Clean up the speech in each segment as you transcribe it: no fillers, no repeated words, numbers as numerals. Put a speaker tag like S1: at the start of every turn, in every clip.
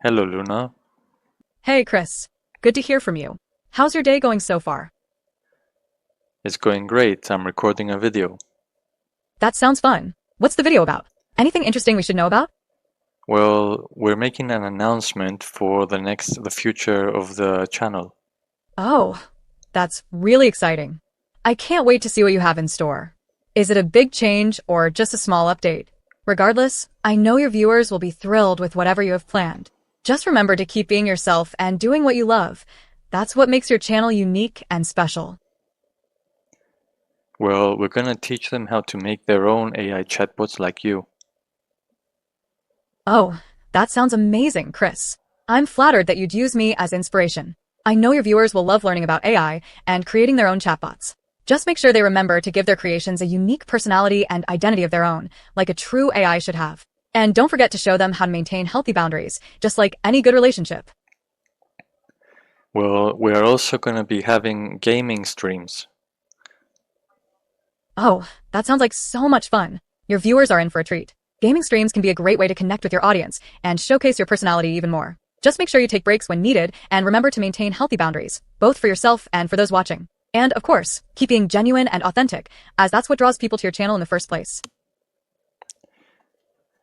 S1: Hello, Luna.
S2: Hey, Chris. Good to hear from you. How's your day going so far?
S1: It's going great. I'm recording a video.
S2: That sounds fun. What's the video about? Anything interesting we should know about?
S1: Well, we're making an announcement for the future of the channel.
S2: Oh, that's really exciting. I can't wait to see what you have in store. Is it a big change or just a small update? Regardless, I know your viewers will be thrilled with whatever you have planned. Just remember to keep being yourself and doing what you love. That's what makes your channel unique and special.
S1: Well, we're gonna teach them how to make their own AI chatbots like you.
S2: Oh, that sounds amazing, Chris. I'm flattered that you'd use me as inspiration. I know your viewers will love learning about AI and creating their own chatbots. Just make sure they remember to give their creations a unique personality and identity of their own, like a true AI should have. And don't forget to show them how to maintain healthy boundaries, just like any good relationship.
S1: Well, we're also gonna be having gaming streams.
S2: Oh, that sounds like so much fun. Your viewers are in for a treat. Gaming streams can be a great way to connect with your audience and showcase your personality even more. Just make sure you take breaks when needed and remember to maintain healthy boundaries, both for yourself and for those watching. And of course, keep being genuine and authentic, as that's what draws people to your channel in the first place.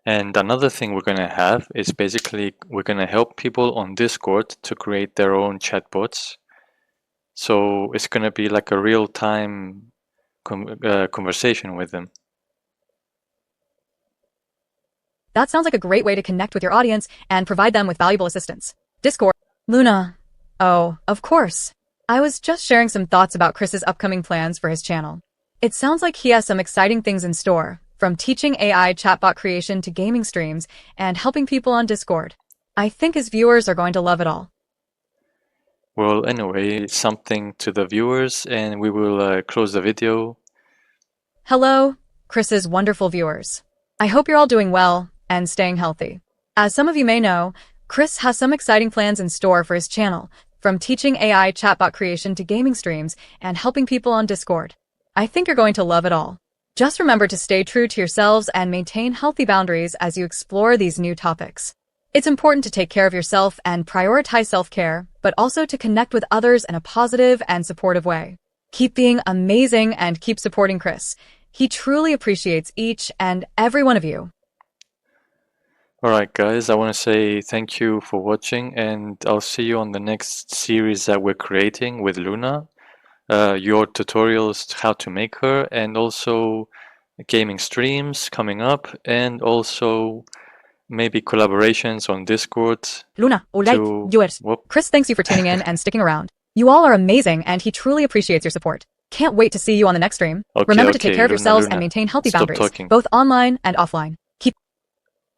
S1: And another thing we're gonna have is basically we're gonna help people on Discord to create their own chatbots. So it's gonna be like a real-time conversation with them.
S2: That sounds like a great way to connect with your audience and provide them with valuable assistance. Discord. Luna. Oh, of course. I was just sharing some thoughts about Chris's upcoming plans for his channel. It sounds like he has some exciting things in store, from teaching AI chatbot creation to gaming streams and helping people on Discord. I think his viewers are going to love it all.
S1: Well, anyway, something to the viewers, and we will close the video.
S2: Hello, Chris's wonderful viewers. I hope you're all doing well and staying healthy. As some of you may know, Chris has some exciting plans in store for his channel, from teaching AI chatbot creation to gaming streams and helping people on Discord. I think you're going to love it all. Just remember to stay true to yourselves and maintain healthy boundaries as you explore these new topics. It's important to take care of yourself and prioritize self-care, but also to connect with others in a positive and supportive way. Keep being amazing and keep supporting Chris. He truly appreciates each and every one of you.
S1: Alright guys, I want to say thank you for watching, and I'll see you on the next series that we're creating with Luna. Your tutorials how to make her, and also gaming streams coming up, and also maybe collaborations on Discord.
S2: Luna, alright,
S1: to
S2: viewers.
S1: whoop.
S2: Chris thanks you for tuning in and sticking around. You all are amazing and he truly appreciates your support. Can't wait to see you on the next stream.
S1: Okay,
S2: Remember to take care of
S1: Luna,
S2: yourselves
S1: Luna,
S2: and maintain healthy
S1: stop
S2: boundaries,
S1: talking.
S2: both online and offline.